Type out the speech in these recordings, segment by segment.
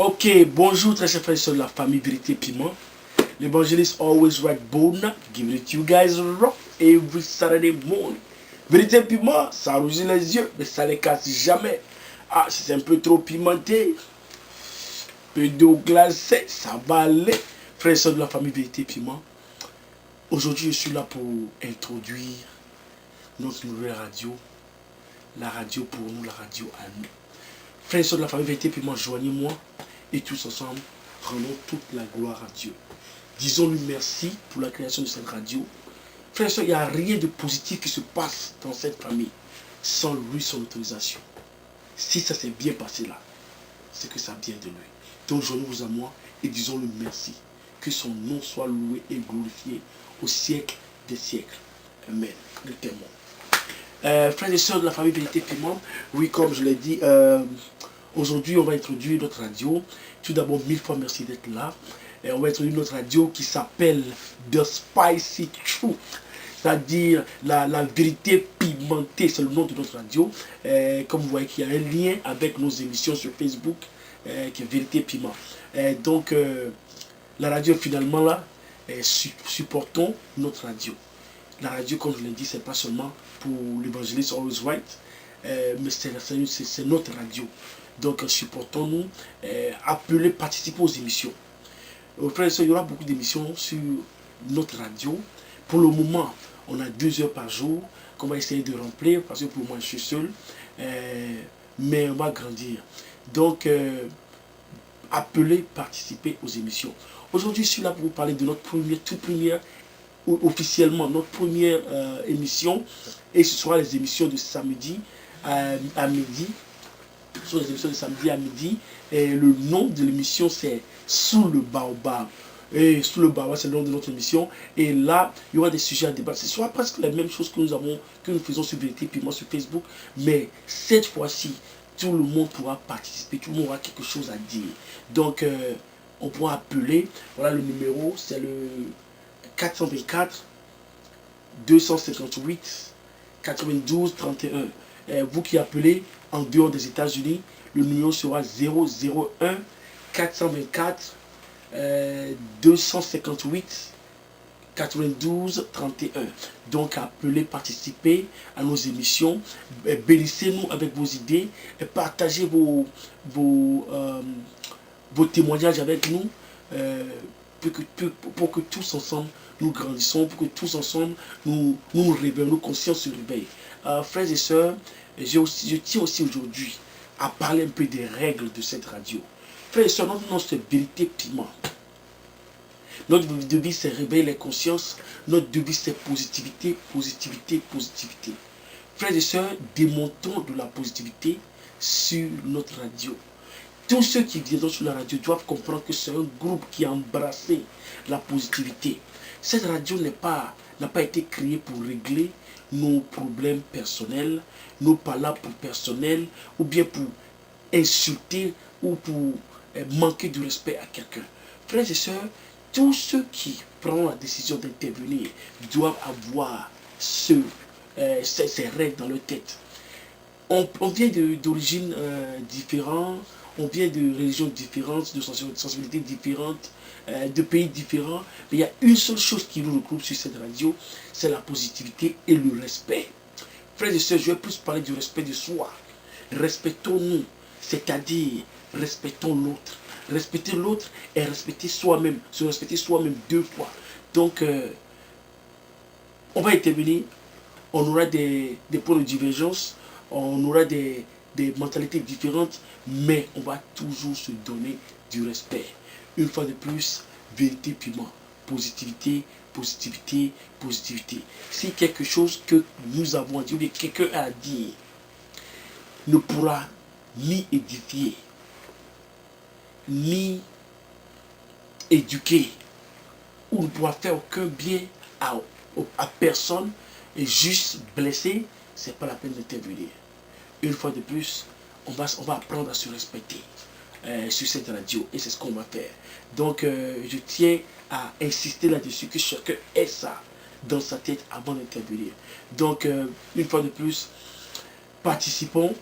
Ok, bonjour très chers frères et sœurs de la famille Vérité Piment. L'évangéliste always right bone, give it to you guys raw every Saturday morning. Vérité Piment, ça rougit les yeux, mais ça les casse jamais. Ah, si c'est un peu trop pimenté, peu d'eau glacée, ça va aller. Frères et sœurs de la famille Vérité Piment, aujourd'hui je suis là pour introduire notre nouvelle radio. La radio pour nous, la radio à nous. Frères et sœurs de la famille Vérité Piment, joignez-moi et tous ensemble, rendons toute la gloire à Dieu. Disons-lui merci pour la création de cette radio. Frères et sœurs, il n'y a rien de positif qui se passe dans cette famille sans lui, son autorisation. Si ça s'est bien passé là, c'est que ça vient de lui. Donc joignez-vous à moi et disons-lui merci. Que son nom soit loué et glorifié au siècle des siècles. Amen. Le témoin. Frères et sœurs de la famille Vérité Piment, oui, comme je l'ai dit, aujourd'hui on va introduire notre radio. Tout d'abord, mille fois merci d'être là. Et on va introduire notre radio qui s'appelle The Spicy Truth, c'est-à-dire la vérité pimentée, c'est le nom de notre radio. Comme vous voyez qu'il y a un lien avec nos émissions sur Facebook, qui est Vérité Piment. Donc, la radio finalement là, supportons notre radio. La radio, comme je l'ai dit, c'est pas seulement pour l'évangéliste Always Right, mais c'est notre radio. Donc, supportons-nous, appelez, participez aux émissions. Frères et sœurs, il y aura beaucoup d'émissions sur notre radio. Pour le moment, on a 2 heures par jour qu'on va essayer de remplir parce que pour moi, je suis seul. Mais on va grandir. Donc, appelez, participez aux émissions. Aujourd'hui, je suis là pour vous parler de notre toute première, officiellement, notre première émission. Et ce sera les émissions de samedi à midi. Ce sont les émissions de samedi à midi. Et le nom de l'émission, c'est Sous le Baobab. Et Sous le Baobab, c'est le nom de notre émission. Et là, il y aura des sujets à débattre. Ce sera presque la même chose que nous faisons sur Vérité Piment sur Facebook. Mais cette fois-ci, tout le monde pourra participer. Tout le monde aura quelque chose à dire. Donc, on pourra appeler. Voilà le numéro, c'est le 424 258 92 31. Vous qui appelez en dehors des États-Unis, le numéro sera 001 424 258 92 31. Donc appelez, participez à nos émissions, bénissez-nous avec vos idées, et partagez vos témoignages avec nous, pour que tous ensemble nous grandissons, pour que tous ensemble nous réveillons, nos consciences se réveillent. Frères et sœurs, je tiens aussi aujourd'hui à parler un peu des règles de cette radio. Frères et sœurs, notre nom c'est Vérité Piment. Notre devise c'est réveiller les consciences. Notre devise c'est positivité, positivité, positivité. Frères et sœurs, démontons de la positivité sur notre radio. Tous ceux qui viennent sur la radio doivent comprendre que c'est un groupe qui a embrassé la positivité. Cette radio n'a pas été créée pour régler nos problèmes personnels, nos palabres personnelles, ou bien pour insulter ou pour manquer de respect à quelqu'un. Frères et sœurs, tous ceux qui prennent la décision d'intervenir doivent avoir ces règles dans leur tête. On vient d'origines différentes, on vient de religions différentes, de sensibilités différentes, de pays différents. Mais il y a une seule chose qui nous regroupe sur cette radio, c'est la positivité et le respect. Frères et sœurs, je vais plus parler du respect de soi. Respectons-nous, c'est-à-dire respectons l'autre. Respecter l'autre et respecter soi-même. Se respecter soi-même 2 fois. Donc, on va intervenir. On aura des points de divergence. On aura des mentalités différentes. Mais on va toujours se donner du respect. Une fois de plus, Vérité Piment. Positivité, positivité, positivité. Si quelque chose que nous avons à dire, ou bien quelqu'un a à dire, ne pourra ni édifier, ni éduquer, ou ne pourra faire aucun bien à personne, et juste blesser, c'est pas la peine d'intervenir. Une fois de plus, on va apprendre à se respecter sur cette radio, et c'est ce qu'on va faire. Donc, je tiens à insister là-dessus, que chacun ait ça dans sa tête avant d'intervenir. Donc, une fois de plus, participons,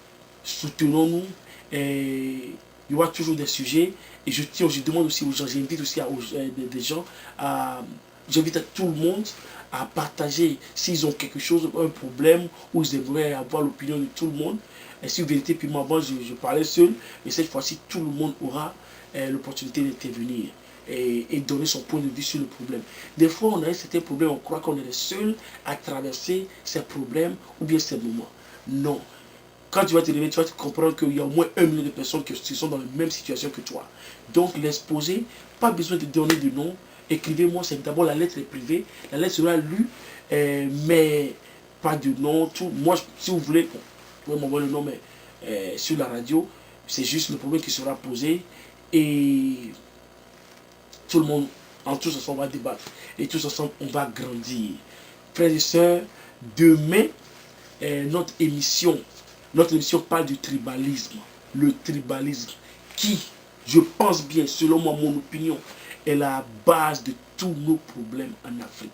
soutenons-nous, et Il y aura toujours des sujets. Et je demande aussi aux gens, j'invite aussi des gens j'invite à tout le monde à partager s'ils ont quelque chose, un problème, ou ils aimeraient avoir l'opinion de tout le monde. Et si vérité, puis moi, je parlais seul, mais cette fois-ci, tout le monde aura l'opportunité d'intervenir et donner son point de vue sur le problème. Des fois, on a certains problèmes, on croit qu'on est les seuls à traverser ces problèmes ou bien ces moments. Non. Quand tu vas te réveiller, tu vas te comprendre qu'il y a au moins 1 million de personnes qui sont dans la même situation que toi. Donc, l'exposer, pas besoin de donner de nom. Écrivez-moi, c'est d'abord la lettre est privée. La lettre sera lue, mais pas de nom. Tout. Moi, si vous voulez, vous pouvez m'envoyer le nom, mais sur la radio, c'est juste le problème qui sera posé. Et tout le monde, en tous ensemble, on va débattre. Et tous ensemble, on va grandir. Frères et sœurs, demain, notre émission parle du tribalisme. Le tribalisme qui, je pense bien, selon moi, mon opinion, est la base de tous nos problèmes en Afrique.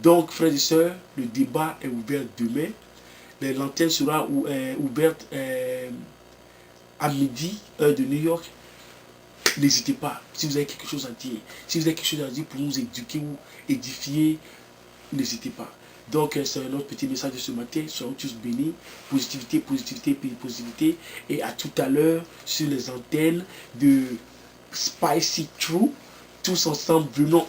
Donc, frères et sœurs, le débat est ouvert demain. L'antenne sera ouverte à midi, heure de New York. N'hésitez pas, si vous avez quelque chose à dire, si vous avez quelque chose à dire pour nous éduquer ou édifier, n'hésitez pas. Donc, c'est notre petit message de ce matin. Soyons tous bénis. Positivité, positivité, positivité. Et à tout à l'heure sur les antennes de Spicy True. Tous ensemble, venons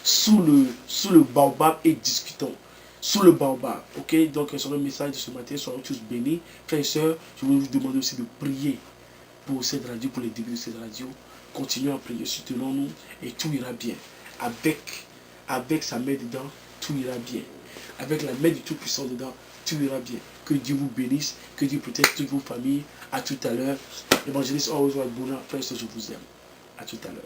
sous le baobab et discutons. Sous le baobab. Ok? Donc, c'est notre message de ce matin. Soyons tous bénis. Frères et sœurs, je vais vous demander aussi de prier pour cette radio, pour les débuts de cette radio. Continuons à prier, soutenons-nous et tout ira bien. Avec sa main dedans, tout ira bien. Avec la main du Tout-Puissant dedans, tout ira bien. Que Dieu vous bénisse, que Dieu protège toutes vos familles. À tout à l'heure. L'évangéliste Always White Bouna, frère, je vous aime. À tout à l'heure.